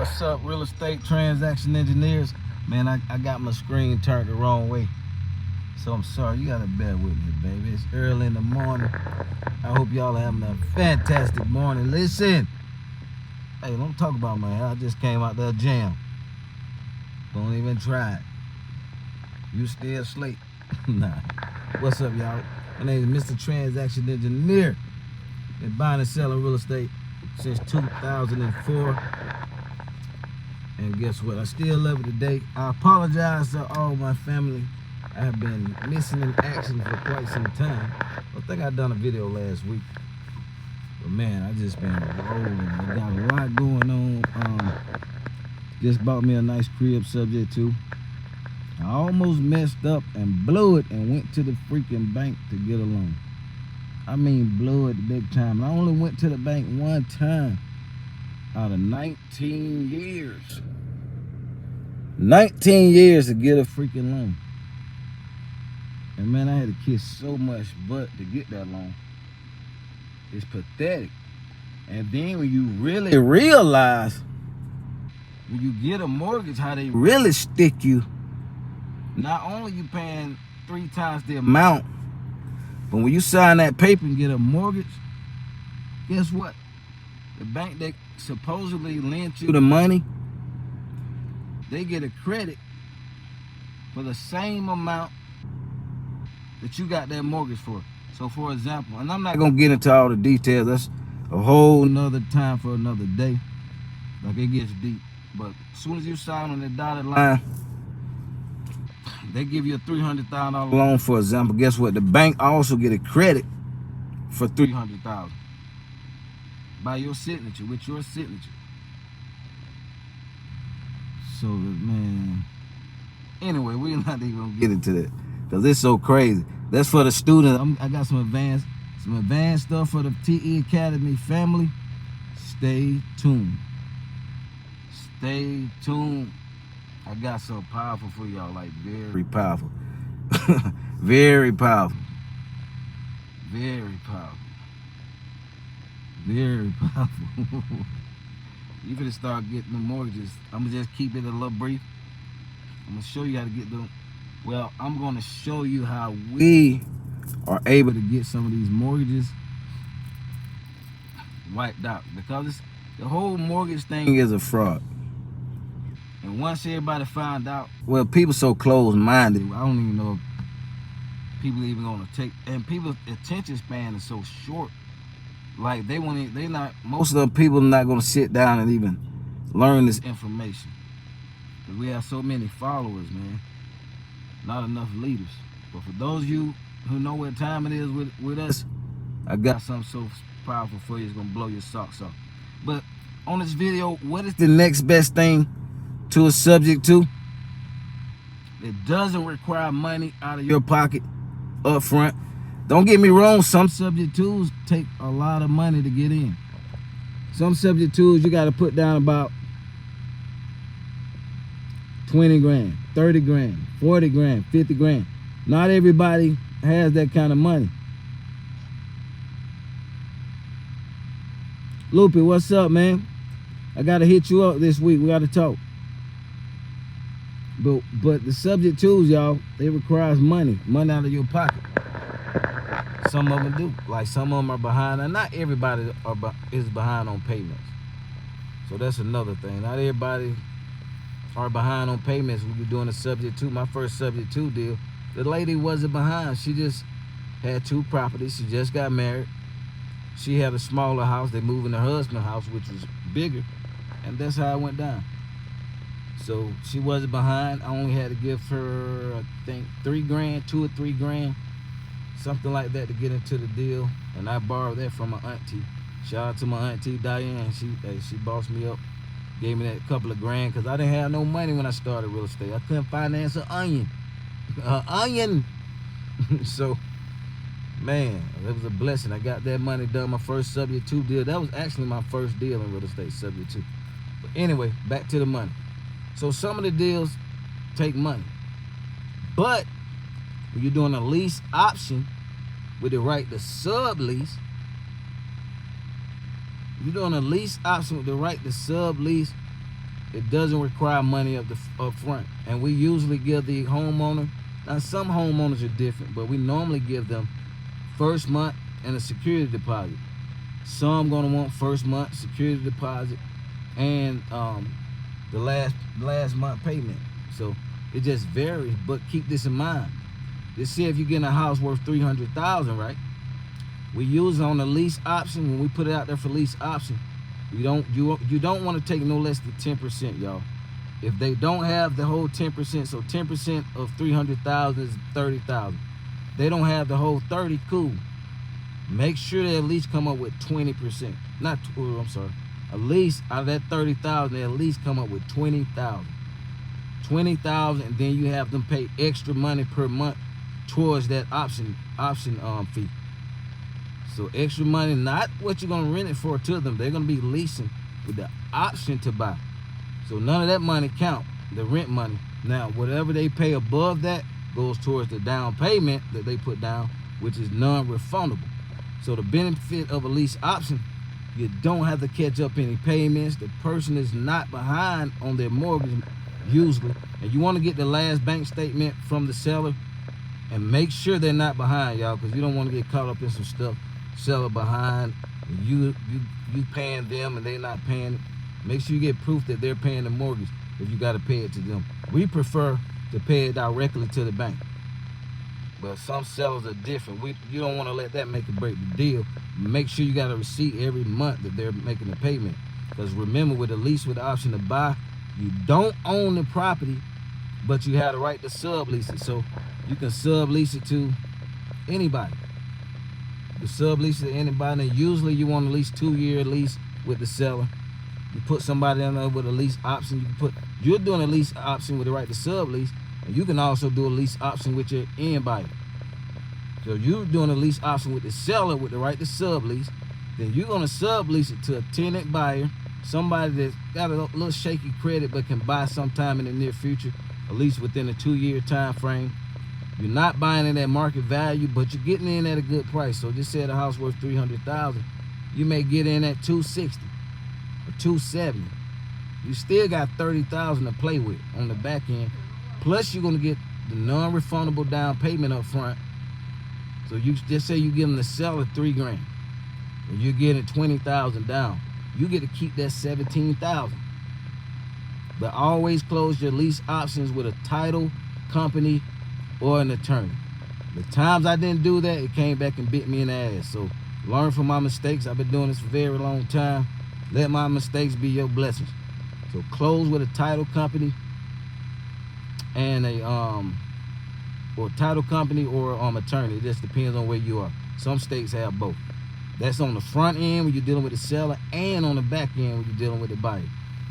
What's up, real estate transaction engineers? Man, I got my screen turned the wrong way, so I'm sorry. You gotta bear with me, baby. It's early in the morning. I hope y'all are having a fantastic morning. Listen, hey, don't talk about my hair. I just came out the gym. Don't even try it. You still asleep? Nah. What's up, y'all? My name is Mr. Transaction Engineer. Been buying and selling real estate since 2004. And guess what? I still love it today. I apologize to all my family. I have been missing in action for quite some time. I think I done a video last week. But man, I just been rolling. I got a lot going on. Just bought me a nice crib, subjectto. I almost messed up and blew it and went to the freaking bank to get a loan. I mean, blew it big time. I only went to the bank one time out of 19 years. 19 years to get a freaking loan. And man, I had to kiss so much butt to get that loan. It's pathetic. And then when you really realize, when you get a mortgage, how they really stick you, not only you paying 3 times the amount, but when you sign that paper and get a mortgage, guess what? The bank that supposedly lent you the money, they get a credit for the same amount that you got that mortgage for. So for example, and I'm not gonna get into all the details, that's a whole nother time for another day. Like, it gets deep. But as soon as you sign on the dotted line, they give you a $300,000 loan, for example. Guess what? The bank also get a credit for $300,000 by your signature, with your signature. So, man, anyway, we're not even gonna get into that because it's so crazy. That's for the students. I got some advanced stuff for the TE Academy family. Stay tuned. Stay tuned. I got something powerful for y'all, like very powerful. Very powerful. Very powerful. Very powerful. You gonna start getting the mortgages. I'm gonna just keep it a little brief. I'm gonna show you how to get them. Well, I'm gonna show you how we are able to get some of these mortgages wiped out, because the whole mortgage thing is a fraud. And once everybody found out, well, people so closed-minded, I don't even know if people even gonna take, and people's attention span is so short. Like, most of the people are not gonna sit down and even learn this information. Because we have so many followers, man. Not enough leaders. But for those of you who know what time it is with us, I got something so powerful for you, it's gonna blow your socks off. But on this video, what is the next best thing to a subjectto? It doesn't require money out of your pocket up front. Don't get me wrong, some subjecttos take a lot of money to get in. Some subjecttos you got to put down about 20 grand, 30 grand, 40 grand, 50 grand. Not everybody has that kind of money. Loopy, what's up, man? I got to hit you up this week. We got to talk. But the subjecttos, y'all, they requires money out of your pocket. Some of them do. Like, some of them are behind, and not everybody is behind on payments. So that's another thing. Not everybody are behind on payments. We be doing a subjectto. My first subjectto deal, the lady wasn't behind. She just had 2 properties. She just got married. She had a smaller house. They moved in her husband's house, which was bigger, and that's how it went down. So she wasn't behind. I only had to give her, I think, 3 grand, 2 or 3 grand, something like that, to get into the deal. And I borrowed that from my auntie. Shout out to my auntie Diane. She bossed me up, gave me that couple of grand, because I didn't have no money when I started real estate. I couldn't finance an onion. So, man, it was a blessing. I got that money done. My first subjectto deal. That was actually my first deal in real estate, subjectto. But anyway, back to the money. So some of the deals take money. But when you're doing a lease option with the right to sublease, you're doing a lease option with the right to sublease, It doesn't require money up front, and we usually give the homeowner. Now some homeowners are different, but we normally give them first month and a security deposit. Some gonna want first month security deposit and the last month payment. So it just varies, but keep this in mind. Just say if you're getting a house worth $300,000, right? We use it on the lease option. When we put it out there for lease option, you don't want to take no less than 10%, y'all. If they don't have the whole 10%, so 10% of 300,000 is 30,000. They don't have the whole 30, cool. Make sure they at least come up with 20%. At least out of that 30,000, they at least come up with 20,000. 20,000, and then you have them pay extra money per month towards that option fee. So extra money, not what you're gonna rent it for to them. They're gonna be leasing with the option to buy. So none of that money count, the rent money. Now, whatever they pay above that goes towards the down payment that they put down, which is non-refundable. So the benefit of a lease option, you don't have to catch up any payments. The person is not behind on their mortgage usually. And you want to get the last bank statement from the seller and make sure they're not behind, y'all, because you don't want to get caught up in some stuff. Seller behind, you paying them and they're not paying it. Make sure you get proof that they're paying the mortgage if you got to pay it to them. We prefer to pay it directly to the bank, but some sellers are different. You don't want to let that make or break the deal. Make sure you got a receipt every month that they're making the payment, because remember, with a lease with the option to buy, you don't own the property, but you have the right to sublease it. So you can sublease it to anybody. You sublease it to anybody, and usually you want at least 2-year lease with the seller. You put somebody in there with a lease option. You're doing a lease option with the right to sublease, and you can also do a lease option with your end buyer. So you're doing a lease option with the seller with the right to sublease. Then you're gonna sublease it to a tenant buyer, somebody that's got a little shaky credit but can buy sometime in the near future, at least within a 2-year time frame. You're not buying in at market value, but you're getting in at a good price. So just say the house worth $300,000, you may get in at $260 or $270. You still got $30,000 to play with on the back end. Plus you're gonna get the non-refundable down payment up front. So you just say you give them the seller $3,000, and you're getting $20,000 down. You get to keep that $17,000. But always close your lease options with a title company or an attorney. The times I didn't do that, it came back and bit me in the ass. So learn from my mistakes. I've been doing this for a very long time. Let my mistakes be your blessings. So close with a title company and or title company or attorney. It just depends on where you are. Some states have both. That's on the front end when you're dealing with the seller, and on the back end when you're dealing with the buyer.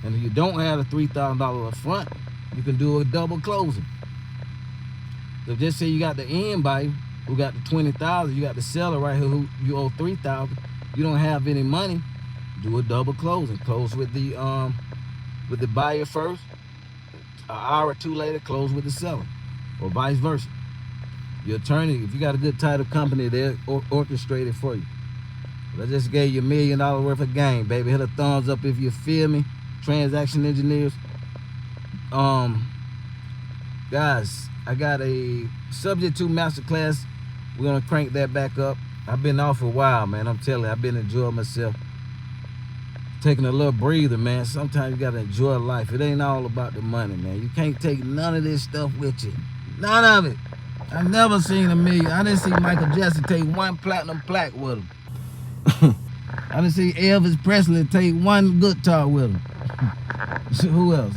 And if you don't have the $3,000 up front, you can do a double closing. So just say you got the end buyer who got the $20,000, you got the seller right here who you owe $3,000. You don't have any money. Do a double closing. Close with the buyer first. An hour or two later, close with the seller, or vice versa. Your attorney, if you got a good title company, they'll orchestrate it for you. But I just gave you $1 million worth of game, baby. Hit a thumbs up if you feel me. Transaction engineers. Guys, I got a subjectto masterclass. We're gonna crank that back up. I've been off for a while, man. I'm telling you, I've been enjoying myself. Taking a little breather, man. Sometimes you gotta enjoy life. It ain't all about the money, man. You can't take none of this stuff with you. None of it. I've never seen $1 million. I didn't see Michael Jackson take one platinum plaque with him. I didn't see Elvis Presley take one guitar with him. Who else?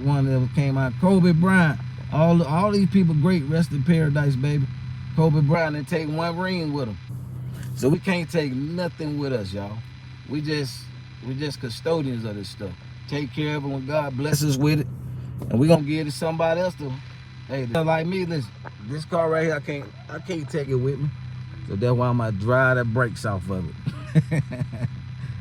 One that came out. Kobe Bryant. All these people great. Rest in paradise, baby. Kobe Bryant didn't take one ring with him. So we can't take nothing with us, y'all. We just custodians of this stuff. Take care of it when God blesses us with it, and we're gonna give it to somebody else to. Hey, like me, listen, this car right here, I can't take it with me. So that's why I'm gonna dry the brakes off of it.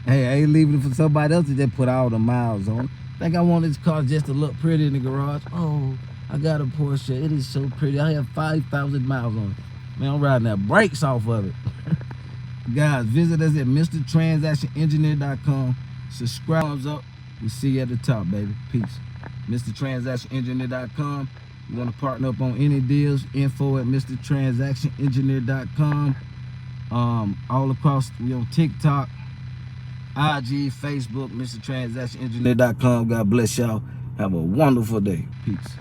Hey, I ain't leaving it for somebody else to just put all the miles on. Think I want this car just to look pretty in the garage. Oh, I got a Porsche. It is so pretty. I have 5,000 miles on it. Man, I'm riding the brakes off of it. Guys, visit us at MrTransactionEngineer.com. Subscribe up. We see you at the top, baby. Peace. MrTransactionEngineer.com. You want to partner up on any deals? Info at MrTransactionEngineer.com. All across, we on TikTok, IG, Facebook, MrTransactionEngineer.com. God bless y'all. Have a wonderful day. Peace.